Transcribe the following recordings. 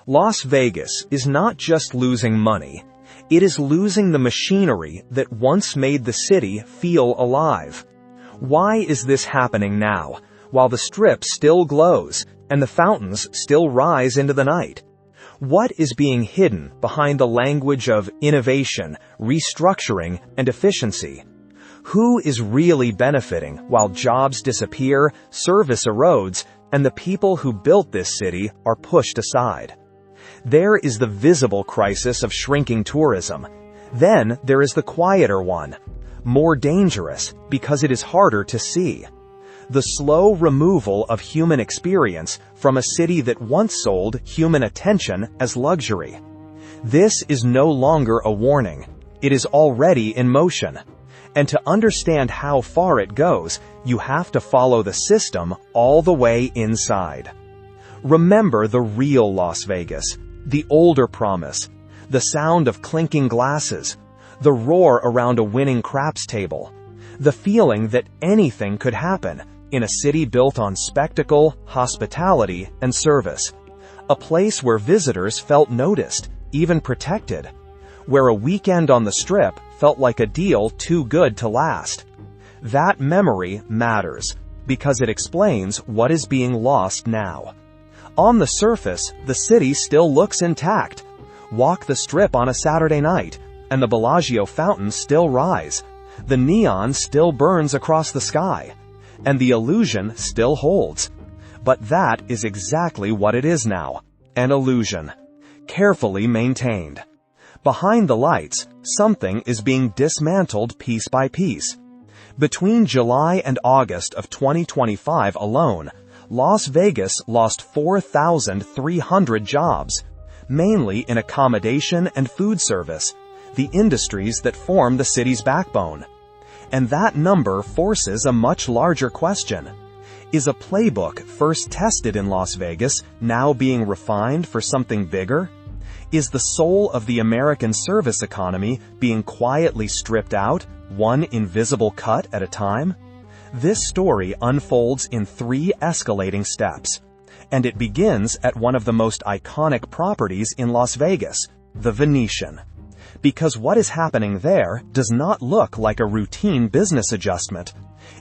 Las Vegas is not just losing money, it is losing the machinery that once made the city feel alive. Why is this happening now, while the Strip still glows and the fountains still rise into the night? What is being hidden behind the language of innovation, restructuring, and efficiency? Who is really benefiting while jobs disappear, service erodes, and the people who built this city are pushed aside? There is the visible crisis of shrinking tourism. Then there is the quieter one, more dangerous because it is harder to see. The slow removal of human experience from a city that once sold human attention as luxury. This is no longer a warning. It is already in motion. And to understand how far it goes, you have to follow the system all the way inside. Remember the real Las Vegas, the older promise, the sound of clinking glasses, the roar around a winning craps table, the feeling that anything could happen in a city built on spectacle, hospitality, and service. A place where visitors felt noticed, even protected. Where a weekend on the Strip felt like a deal too good to last. That memory matters, because it explains what is being lost now. On the surface, the city still looks intact. Walk the Strip on a Saturday night, and the Bellagio fountains still rise. The neon still burns across the sky, and the illusion still holds. But that is exactly what it is now, an illusion, carefully maintained. Behind the lights, something is being dismantled piece by piece. Between July and August of 2025 alone, Las Vegas lost 4,300 jobs, mainly in accommodation and food service, the industries that form the city's backbone. And that number forces a much larger question. Is a playbook first tested in Las Vegas now being refined for something bigger? Is the soul of the American service economy being quietly stripped out, one invisible cut at a time? This story unfolds in 3 escalating steps, and it begins at one of the most iconic properties in Las Vegas, the Venetian. Because what is happening there does not look like a routine business adjustment.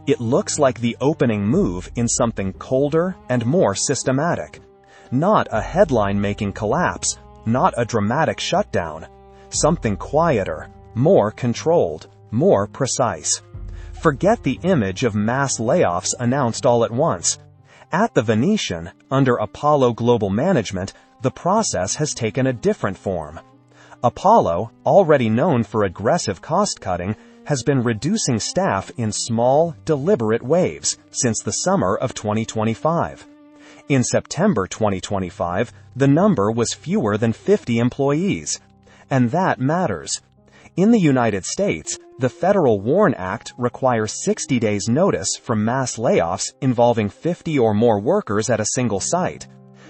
It looks like the opening move in something colder and more systematic. Not a headline-making collapse, not a dramatic shutdown. Something quieter, more controlled, more precise. Forget the image of mass layoffs announced all at once. At the Venetian, under Apollo Global Management, the process has taken a different form. Apollo, already known for aggressive cost-cutting, has been reducing staff in small, deliberate waves since the summer of 2025. In September 2025, the number was fewer than 50 employees. And that matters. In the United States, the Federal WARN Act requires 60 days notice for mass layoffs involving 50 or more workers at a single site.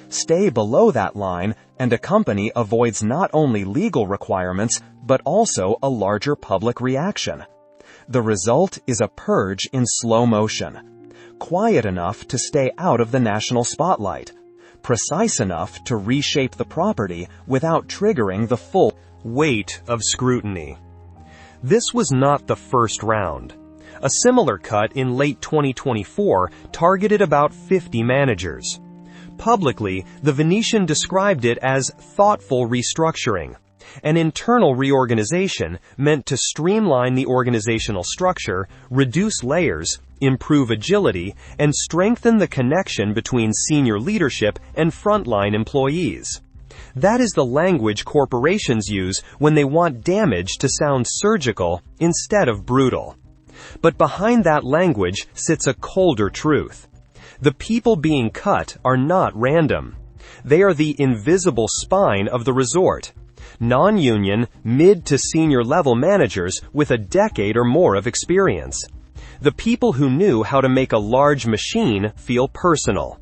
Stay below that line, and a company avoids not only legal requirements, but also a larger public reaction. The result is a purge in slow motion. Quiet enough to stay out of the national spotlight. Precise enough to reshape the property without triggering the full weight of scrutiny. This was not the first round. A similar cut in late 2024 targeted about 50 managers. Publicly, the Venetian described it as thoughtful restructuring, an internal reorganization meant to streamline the organizational structure, reduce layers, improve agility, and strengthen the connection between senior leadership and frontline employees. That is the language corporations use when they want damage to sound surgical instead of brutal. But behind that language sits a colder truth. The people being cut are not random. They are the invisible spine of the resort. Non-union, mid to senior level managers with a decade or more of experience. The people who knew how to make a large machine feel personal.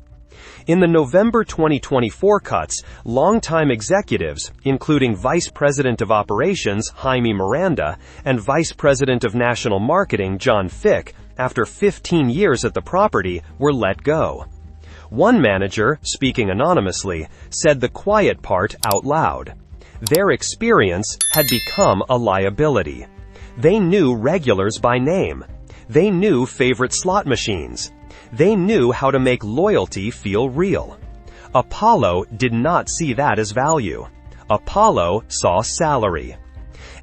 In the November 2024 cuts, longtime executives, including Vice President of Operations Jaime Miranda and Vice President of National Marketing John Fick, after 15 years at the property, were let go. One manager, speaking anonymously, said the quiet part out loud. Their experience had become a liability. They knew regulars by name. They knew favorite slot machines. They knew how to make loyalty feel real. Apollo did not see that as value. Apollo saw salary.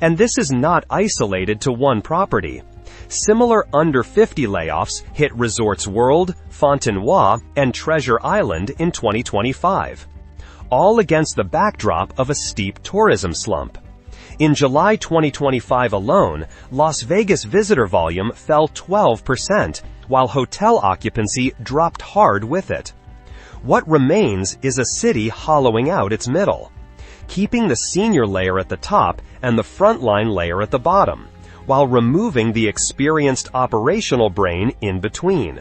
And this is not isolated to one property. Similar under 50 layoffs hit Resorts World, Fontenoy, and Treasure Island in 2025. All against the backdrop of a steep tourism slump. In July 2025 alone, Las Vegas visitor volume fell 12%, while hotel occupancy dropped hard with it. What remains is a city hollowing out its middle, keeping the senior layer at the top and the frontline layer at the bottom, while removing the experienced operational brain in between.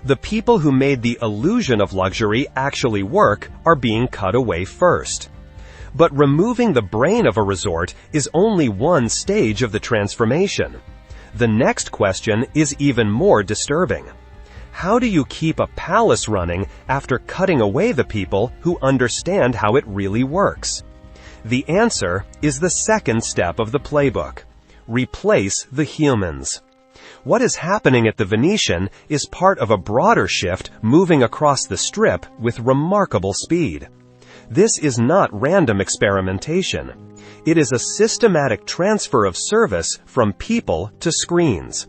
The people who made the illusion of luxury actually work are being cut away first. But removing the brain of a resort is only one stage of the transformation. The next question is even more disturbing. How do you keep a palace running after cutting away the people who understand how it really works? The answer is the second step of the playbook. Replace the humans. What is happening at the Venetian is part of a broader shift moving across the Strip with remarkable speed. This is not random experimentation. It is a systematic transfer of service from people to screens.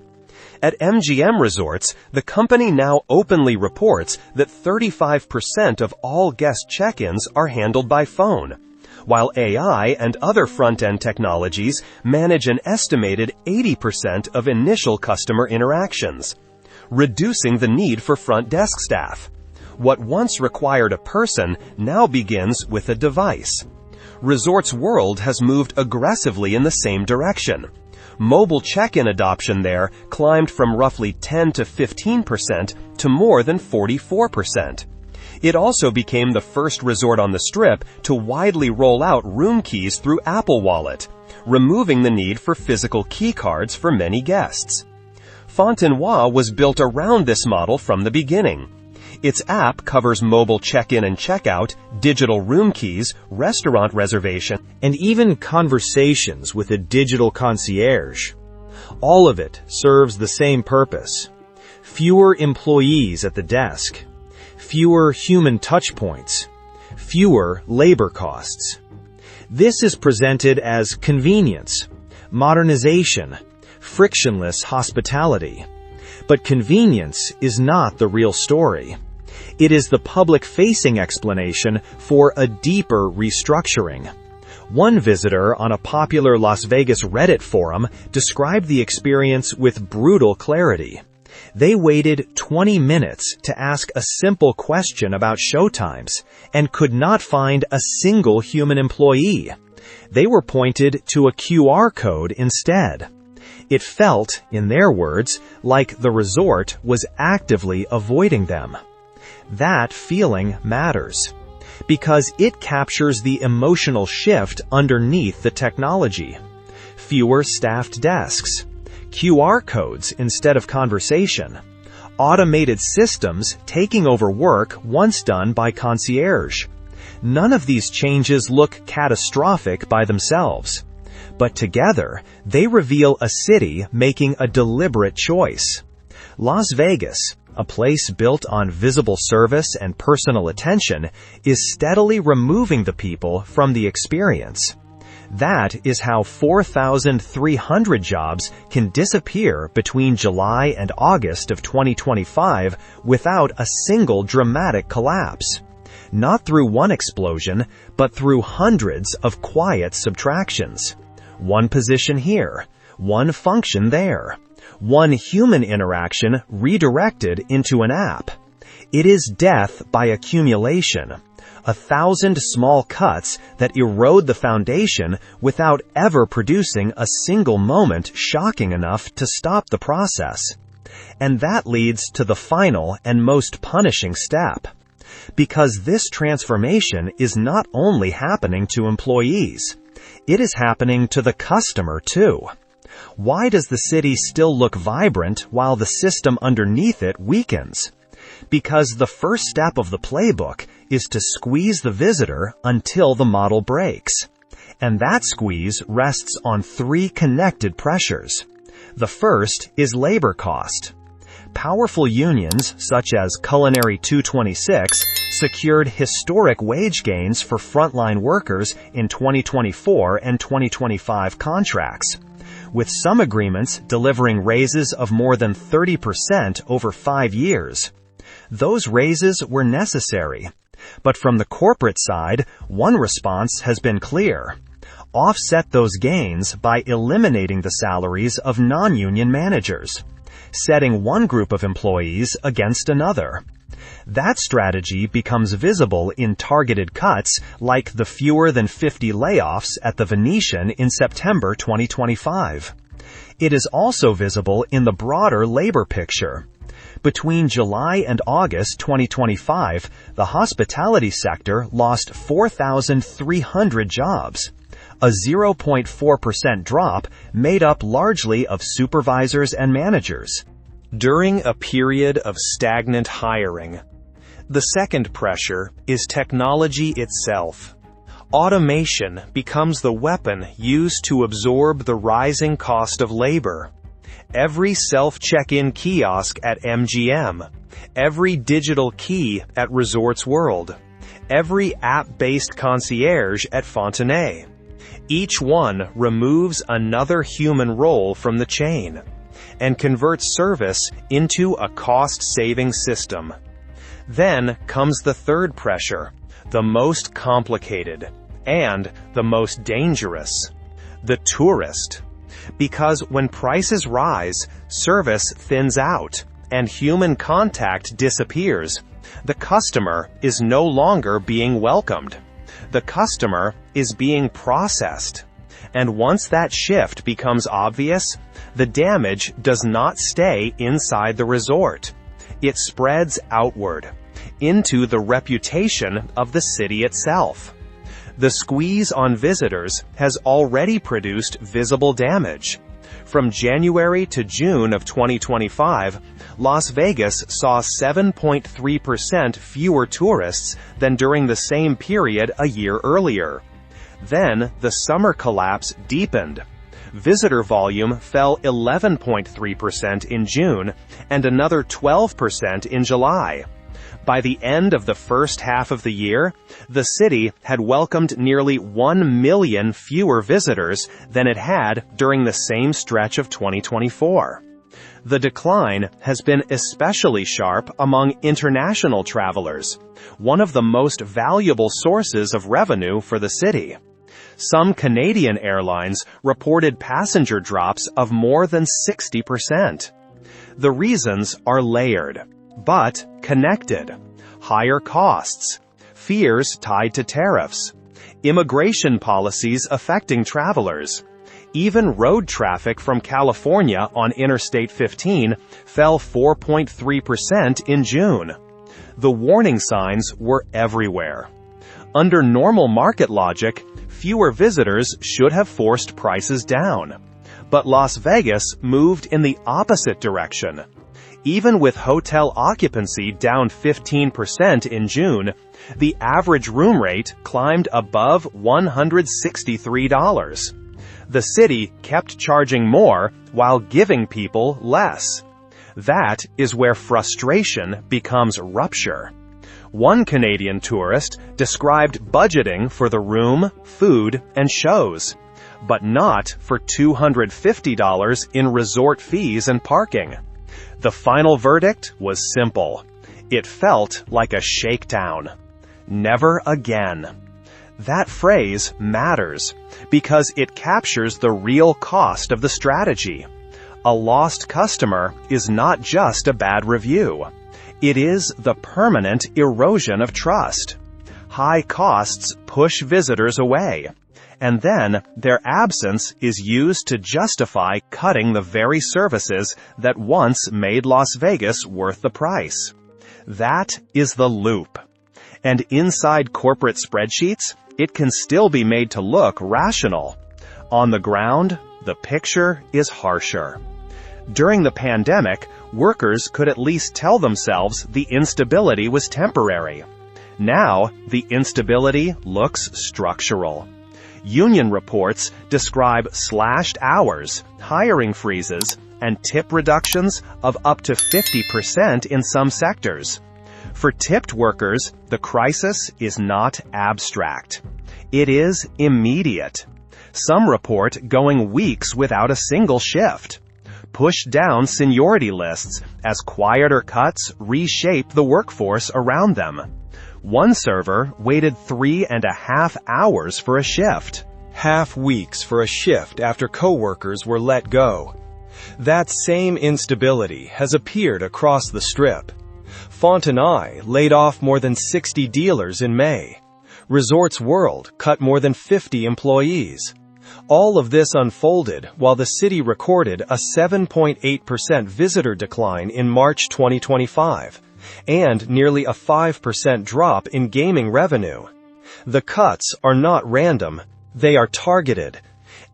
At MGM Resorts, the company now openly reports that 35% of all guest check-ins are handled by phone, while AI and other front-end technologies manage an estimated 80% of initial customer interactions, reducing the need for front desk staff. What once required a person now begins with a device. Resorts World has moved aggressively in the same direction. Mobile check-in adoption there climbed from roughly 10 to 15% to more than 44%. It also became the first resort on the Strip to widely roll out room keys through Apple Wallet, removing the need for physical key cards for many guests. Fontenoy was built around this model from the beginning. Its app covers mobile check-in and check-out, digital room keys, restaurant reservation, and even conversations with a digital concierge. All of it serves the same purpose. Fewer employees at the desk. Fewer human touchpoints, fewer labor costs. This is presented as convenience, modernization, frictionless hospitality. But convenience is not the real story. It is the public-facing explanation for a deeper restructuring. One visitor on a popular Las Vegas Reddit forum described the experience with brutal clarity. They waited 20 minutes to ask a simple question about showtimes and could not find a single human employee. They were pointed to a QR code instead. It felt, in their words, like the resort was actively avoiding them. That feeling matters, because it captures the emotional shift underneath the technology. Fewer staffed desks. QR codes instead of conversation. Automated systems taking over work once done by concierge. None of these changes look catastrophic by themselves. But together, they reveal a city making a deliberate choice. Las Vegas, a place built on visible service and personal attention, is steadily removing the people from the experience. That is how 4,300 jobs can disappear between July and August of 2025 without a single dramatic collapse. Not through one explosion, but through hundreds of quiet subtractions. One position here, one function there, one human interaction redirected into an app. It is death by accumulation. 1,000 small cuts that erode the foundation without ever producing a single moment shocking enough to stop the process. And that leads to the final and most punishing step. Because this transformation is not only happening to employees, it is happening to the customer too. Why does the city still look vibrant while the system underneath it weakens? Because the first step of the playbook is to squeeze the visitor until the model breaks. And that squeeze rests on three connected pressures. The first is labor cost. Powerful unions, such as Culinary 226, secured historic wage gains for frontline workers in 2024 and 2025 contracts, with some agreements delivering raises of more than 30% over 5 years. Those raises were necessary. But from the corporate side, one response has been clear. Offset those gains by eliminating the salaries of non-union managers, setting one group of employees against another. That strategy becomes visible in targeted cuts like the fewer than 50 layoffs at the Venetian in September 2025. It is also visible in the broader labor picture. Between July and August 2025, the hospitality sector lost 4,300 jobs, a 0.4% drop made up largely of supervisors and managers. During a period of stagnant hiring, the second pressure is technology itself. Automation becomes the weapon used to absorb the rising cost of labor. Every self-check-in kiosk at MGM, every digital key at Resorts World, every app-based concierge at Fontenay. Each one removes another human role from the chain and converts service into a cost-saving system. Then comes the third pressure, the most complicated and the most dangerous: the tourist. Because when prices rise, service thins out and human contact disappears. The customer is no longer being welcomed. The customer is being processed. And once that shift becomes obvious, the damage does not stay inside the resort. It spreads outward, into the reputation of the city itself. The squeeze on visitors has already produced visible damage. From January to June of 2025, Las Vegas saw 7.3% fewer tourists than during the same period a year earlier. Then, the summer collapse deepened. Visitor volume fell 11.3% in June and another 12% in July. By the end of the first half of the year, the city had welcomed nearly 1 million fewer visitors than it had during the same stretch of 2024. The decline has been especially sharp among international travelers, one of the most valuable sources of revenue for the city. Some Canadian airlines reported passenger drops of more than 60%. The reasons are layered, but connected. Higher costs, fears tied to tariffs, immigration policies affecting travelers. Even road traffic from California on Interstate 15 fell 4.3% in June. The warning signs were everywhere. Under normal market logic, fewer visitors should have forced prices down. But Las Vegas moved in the opposite direction. Even with hotel occupancy down 15% in June, the average room rate climbed above $163. The city kept charging more while giving people less. That is where frustration becomes rupture. One Canadian tourist described budgeting for the room, food, and shows, but not for $250 in resort fees and parking. The final verdict was simple. It felt like a shakedown. Never again. That phrase matters because it captures the real cost of the strategy. A lost customer is not just a bad review. It is the permanent erosion of trust. High costs push visitors away, and then their absence is used to justify cutting the very services that once made Las Vegas worth the price. That is the loop. And inside corporate spreadsheets, it can still be made to look rational. On the ground, the picture is harsher. During the pandemic, Workers could at least tell themselves the instability was temporary. Now, the instability looks structural. Union reports describe slashed hours, hiring freezes, and tip reductions of up to 50% in some sectors. For tipped workers, the crisis is not abstract. It is immediate. Some report going weeks without a single shift. Push down seniority lists as quieter cuts reshape the workforce around them. One server waited 3.5 hours for a shift. Half weeks for a shift after coworkers were let go. That same instability has appeared across the Strip. Fontenay laid off more than 60 dealers in May. Resorts World cut more than 50 employees. All of this unfolded while the city recorded a 7.8% visitor decline in March 2025, and nearly a 5% drop in gaming revenue. The cuts are not random, they are targeted.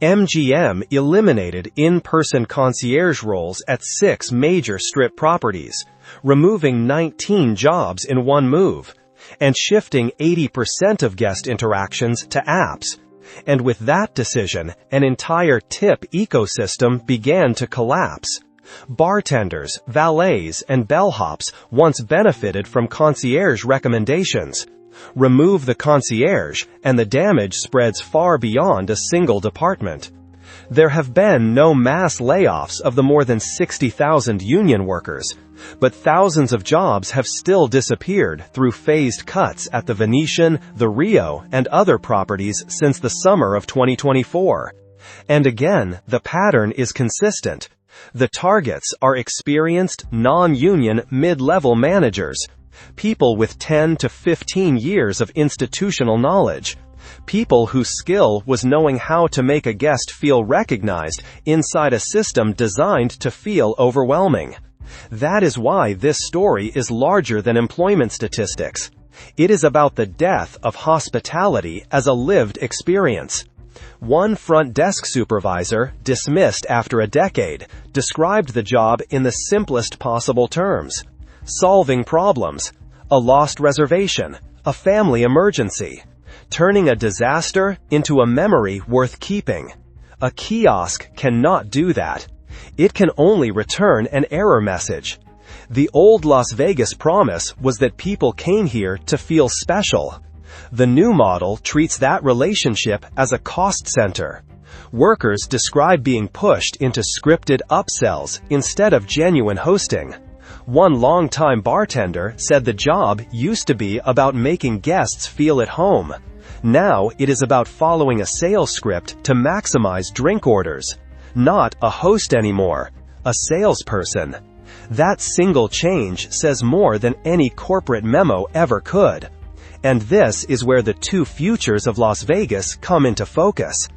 MGM eliminated in-person concierge roles at 6 major Strip properties, removing 19 jobs in one move, and shifting 80% of guest interactions to apps. And with that decision, an entire tip ecosystem began to collapse. Bartenders, valets, and bellhops once benefited from concierge recommendations. Remove the concierge, and the damage spreads far beyond a single department. There have been no mass layoffs of the more than 60,000 union workers, but thousands of jobs have still disappeared through phased cuts at the Venetian, the Rio, and other properties since the summer of 2024. And again, the pattern is consistent. The targets are experienced, non-union, mid-level managers, people with 10 to 15 years of institutional knowledge, people whose skill was knowing how to make a guest feel recognized inside a system designed to feel overwhelming. That is why this story is larger than employment statistics. It is about the death of hospitality as a lived experience. One front desk supervisor, dismissed after a decade, described the job in the simplest possible terms: solving problems, a lost reservation, a family emergency, turning a disaster into a memory worth keeping. A kiosk cannot do that. It can only return an error message. The old Las Vegas promise was that people came here to feel special. The new model treats that relationship as a cost center. Workers describe being pushed into scripted upsells instead of genuine hosting. One longtime bartender said the job used to be about making guests feel at home. Now it is about following a sales script to maximize drink orders. Not a host anymore, a salesperson. That single change says more than any corporate memo ever could. And this is where the two futures of Las Vegas come into focus.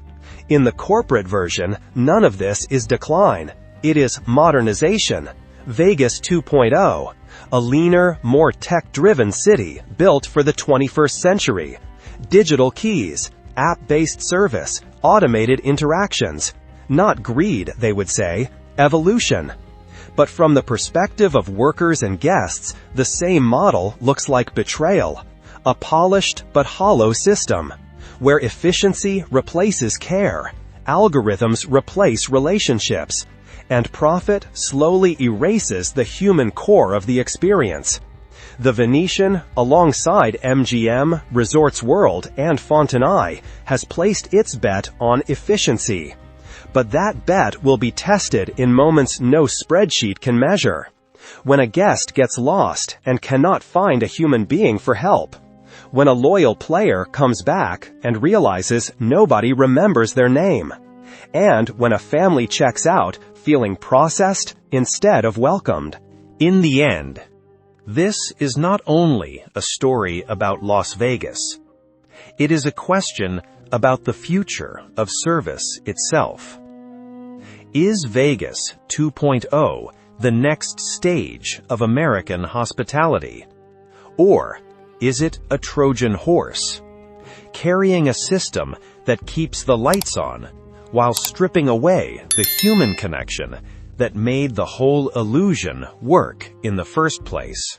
In the corporate version, none of this is decline. It is modernization. Vegas 2.0, a leaner, more tech-driven city built for the 21st century. Digital keys, app-based service, automated interactions. Not greed, they would say, evolution. But from the perspective of workers and guests, the same model looks like betrayal. A polished but hollow system, where efficiency replaces care, algorithms replace relationships, and profit slowly erases the human core of the experience. The Venetian, alongside MGM, Resorts World, and Fontenay, has placed its bet on efficiency. But that bet will be tested in moments no spreadsheet can measure. When a guest gets lost and cannot find a human being for help. When a loyal player comes back and realizes nobody remembers their name. And when a family checks out feeling processed instead of welcomed. In the end, this is not only a story about Las Vegas. It is a question about the future of service itself. Is Vegas 2.0 the next stage of American hospitality? Or is it a Trojan horse, carrying a system that keeps the lights on while stripping away the human connection that made the whole illusion work in the first place.